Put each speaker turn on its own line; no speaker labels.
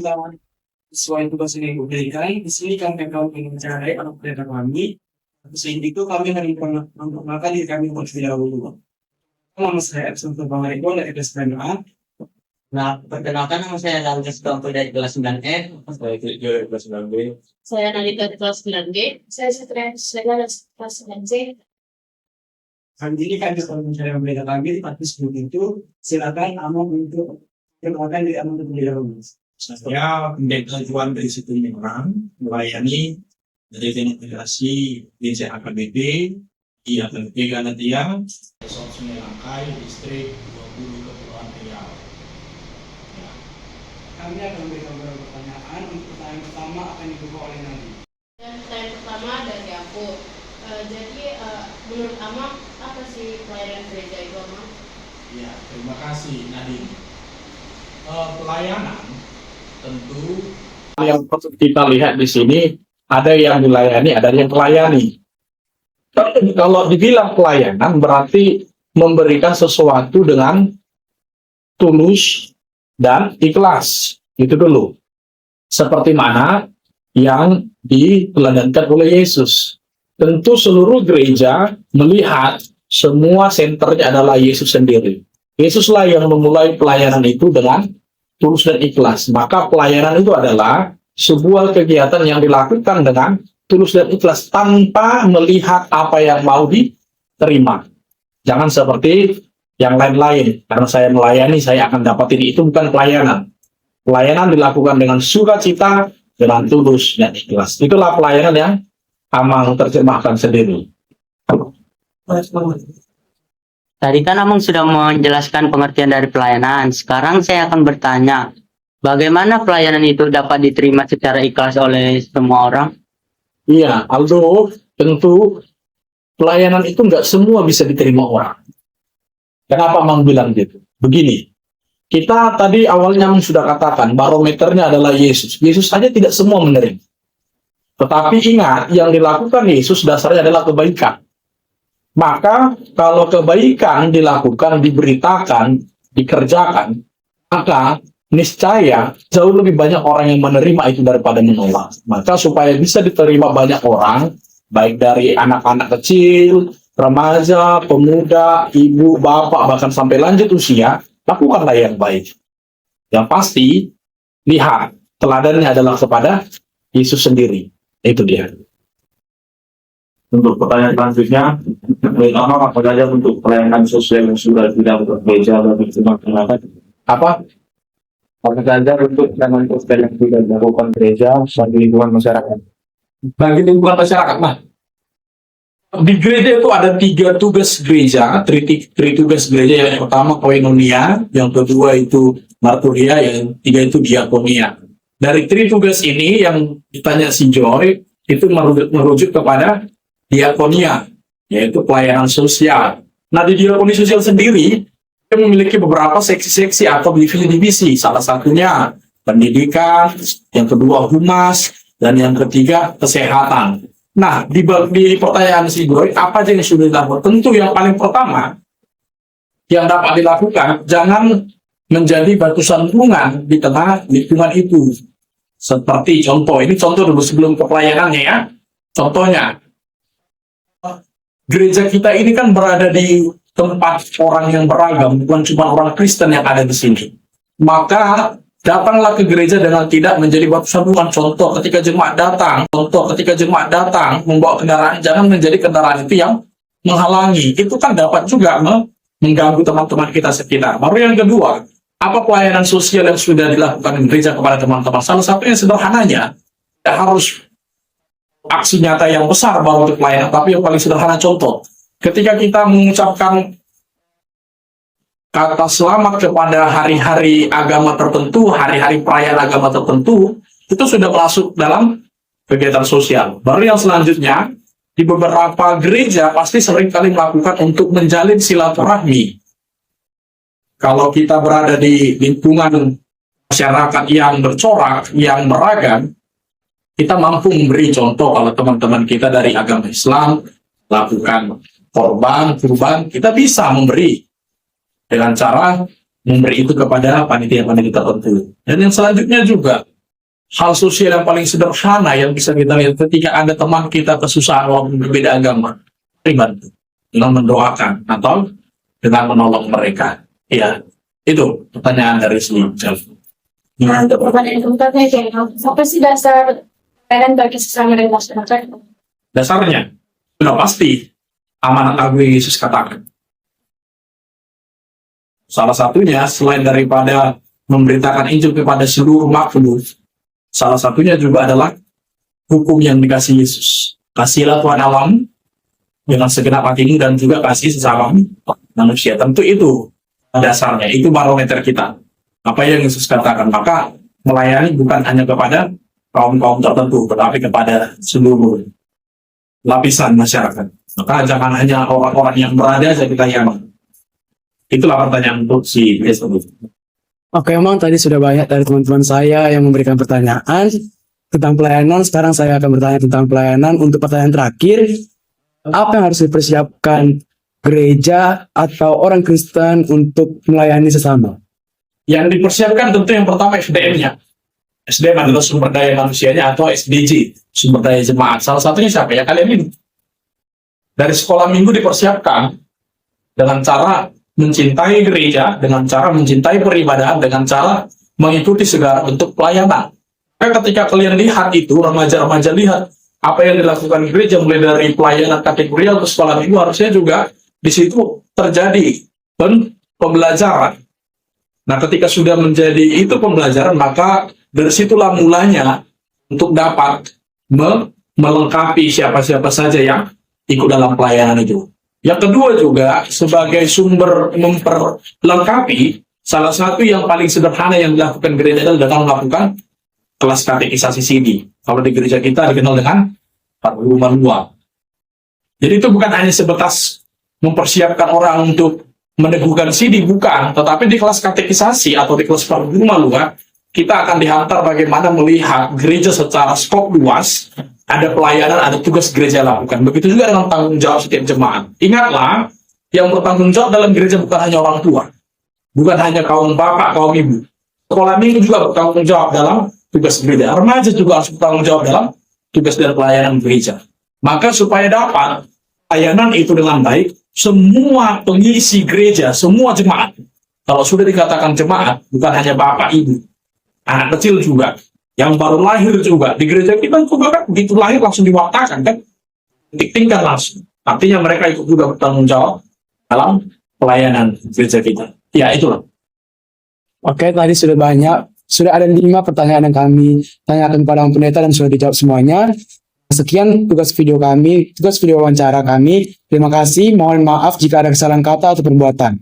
kita sesuai tugas yang diberikan, di sini kami akan mencari anak pendeta kami. Sehingga itu kami harus memperkenalkan diri kami terlebih dahulu. Nama saya Epson Turbangarigo dari kelas 9A.
Nah, perkenalkan nama saya Lantas Tompel dari kelas 9E.
Saya Kiki dari kelas 9B.
Saya Nalita di kelas 9G. Saya Satria Sela dari kelas 9C.
Kali ini kami akan mencari pendeta kami di tempat sebelum itu. Silakan Amon untuk perkenalkan diri Amon terlebih dahulu.
Saya pendeta Juan dari situ orang melayani dari integrasi di AKBP di AKBP Galatia, Desa Sungai Langkai, distrik 20 Kepulauan Riau. Ya.
Kami akan memberikan beberapa pertanyaan. Untuk pertanyaan pertama akan dibuka oleh Nabi.
Dan pertanyaan pertama dari aku. Menurut Ama, apa sih pelayanan gereja itu, Ama?
Ya, terima kasih Nadine. Pelayanan tentu yang kita lihat di sini ada yang dilayani, ada yang melayani. Kalau dibilang pelayanan berarti memberikan sesuatu dengan tulus dan ikhlas. Itu dulu. Seperti mana yang diteladankan oleh Yesus. Tentu seluruh gereja melihat semua senternya adalah Yesus sendiri. Yesuslah yang memulai pelayanan itu dengan tulus dan ikhlas. Maka pelayanan itu adalah sebuah kegiatan yang dilakukan dengan tulus dan ikhlas tanpa melihat apa yang mau diterima. Jangan seperti yang lain-lain. Karena saya melayani, saya akan dapat ini. Itu bukan pelayanan. Pelayanan dilakukan dengan sukacita, dengan tulus dan ikhlas. Itulah pelayanan yang Amang terjemahkan sendiri.
Tadi kan Amang sudah menjelaskan pengertian dari pelayanan. Sekarang saya akan bertanya, bagaimana pelayanan itu dapat diterima secara ikhlas oleh semua orang?
Iya, Aldo, tentu pelayanan itu nggak semua bisa diterima orang. Kenapa Amang bilang gitu? Begini, kita tadi awalnya Amang sudah katakan, barometernya adalah Yesus. Yesus saja tidak semua menerima. Tetapi ingat, yang dilakukan Yesus dasarnya adalah kebaikan. Maka kalau kebaikan dilakukan, diberitakan, dikerjakan, maka niscaya jauh lebih banyak orang yang menerima itu daripada menolak. Maka supaya bisa diterima banyak orang, baik dari anak-anak kecil, remaja, pemuda, ibu, bapak, bahkan sampai lanjut usia, lakukanlah yang baik. Yang pasti, lihat, teladannya adalah kepada Yesus sendiri. Itu dia.
Untuk pertanyaan selanjutnya, apa saja untuk pelayanan sosial yang sudah tidak berbeda dan berkembang?
Apa?
Apa saja untuk pelayanan sosial yang sudah dilakukan gereja bagi lingkungan masyarakat?
Bagi lingkungan masyarakat, nah, di gereja itu ada 3 tugas gereja, 3 tugas gereja. Yang pertama koinonia, yang kedua itu marturia, yang ketiga itu diakonia. Dari 3 tugas ini yang ditanya si Joy itu merujuk kepada diakonia, yaitu pelayanan sosial. Nah, di diakoni sosial sendiri dia memiliki beberapa seksi-seksi atau divisi-divisi. Salah satunya pendidikan, yang kedua humas, dan yang ketiga kesehatan. Nah, di pertanyaan si Joy, apa aja yang sudah dilakukan? Tentu yang paling pertama yang dapat dilakukan, jangan menjadi batu sandungan di tengah lingkungan itu. Seperti contoh, ini contoh dulu sebelum ke pelayanannya ya. Contohnya, gereja kita ini kan berada di tempat orang yang beragam, bukan cuma orang Kristen yang ada di sini. Maka datanglah ke gereja dengan tidak menjadi batu sandungan. Contoh ketika jemaat datang membawa kendaraan, jangan menjadi kendaraan itu yang menghalangi. Itu kan dapat juga mengganggu teman-teman kita sekitar. Baru yang kedua, apa pelayanan sosial yang sudah dilakukan di gereja kepada teman-teman? Salah satunya sederhananya, tidak harus aksi nyata yang besar baru untuk pelayanan, tapi yang paling sederhana contoh. Ketika kita mengucapkan kata selamat kepada hari-hari agama tertentu, hari-hari perayaan agama tertentu, itu sudah masuk dalam kegiatan sosial. Baru yang selanjutnya, di beberapa gereja pasti sering kali melakukan untuk menjalin silaturahmi. Kalau kita berada di lingkungan masyarakat yang bercorak, yang beragam, kita mampu memberi contoh. Kalau teman-teman kita dari agama Islam lakukan kurban, kita bisa memberi dengan cara memberi itu kepada panitia-panitia tertentu. Dan yang selanjutnya juga, hal sosial yang paling sederhana yang bisa kita lihat ketika ada teman kita kesusahan walaupun berbeda agama, bantu dengan mendoakan atau dengan menolong mereka. Ya, itu pertanyaan dari si Chef.
Nah, untuk pertanyaan keempatnya kayak apa sih dasar pelayanan bagi sesama dan masyarakat?
Dasarnya sudah pasti amanat agung yang Yesus katakan. Salah satunya selain daripada memberitakan Injil kepada seluruh makhluk, salah satunya juga adalah hukum yang dikasih Yesus. Kasihlah Tuhan alam dengan segenap hatimu dan juga kasih sesama manusia. Tentu itu dasarnya, itu barometer kita. Apa yang Yesus katakan, maka melayani bukan hanya kepada kaum-kaum tertentu, tetapi kepada seluruh lapisan masyarakat. Maka jangan hanya orang-orang yang berada saja kita yang. Itulah pertanyaan untuk si Yesus.
Oke, emang tadi sudah banyak dari teman-teman saya yang memberikan pertanyaan tentang pelayanan. Sekarang saya akan bertanya tentang pelayanan. Untuk pertanyaan terakhir, apa yang harus dipersiapkan gereja atau orang Kristen untuk melayani sesama?
Yang dipersiapkan tentu yang pertama SDM-nya. SDM adalah sumber daya manusianya atau SDG, sumber daya jemaat. Salah satunya siapa ya? Kalian ini. Dari sekolah minggu dipersiapkan dengan cara mencintai gereja, dengan cara mencintai peribadahan, dengan cara mengikuti segala bentuk pelayanan. Ketika kalian lihat itu, remaja-remaja lihat apa yang dilakukan gereja mulai dari pelayanan kategorial ke sekolah minggu, harusnya juga di situ terjadi pembelajaran. Nah, ketika sudah menjadi itu pembelajaran, maka dari situlah mulanya untuk dapat melengkapi siapa-siapa saja yang ikut dalam pelayanan itu. Yang kedua juga, sebagai sumber memperlengkapi, salah satu yang paling sederhana yang dilakukan gereja adalah dengan melakukan kelas katekisasi CD. Kalau di gereja kita dikenal dengan rumah luar. Jadi itu bukan hanya sebatas mempersiapkan orang untuk meneguhkan CD, bukan. Tetapi di kelas katekisasi atau di kelas rumah luar, kita akan dihantar bagaimana melihat gereja secara skop luas, ada pelayanan, ada tugas gereja lakukan. Begitu juga dengan tanggung jawab setiap jemaat. Ingatlah, yang bertanggung jawab dalam gereja bukan hanya orang tua, bukan hanya kaum bapak, kaum ibu. Sekolah minggu juga bertanggung jawab dalam tugas gereja. Remaja juga harus bertanggung jawab dalam tugas dan pelayanan gereja. Maka supaya dapat pelayanan itu dengan baik, semua pengisi gereja, semua jemaat, kalau sudah dikatakan jemaat, bukan hanya bapak, ibu, anak kecil juga, yang baru lahir juga, di gereja kita juga kan, begitu lahir langsung diwaktakan kan, tinggal langsung. Artinya mereka ikut juga bertanggung jawab dalam pelayanan gereja kita. Ya, itulah.
Oke, tadi sudah ada 5 pertanyaan yang kami tanyakan kepada pendeta dan sudah dijawab semuanya. Sekian tugas video wawancara kami. Terima kasih, mohon maaf jika ada kesalahan kata atau perbuatan.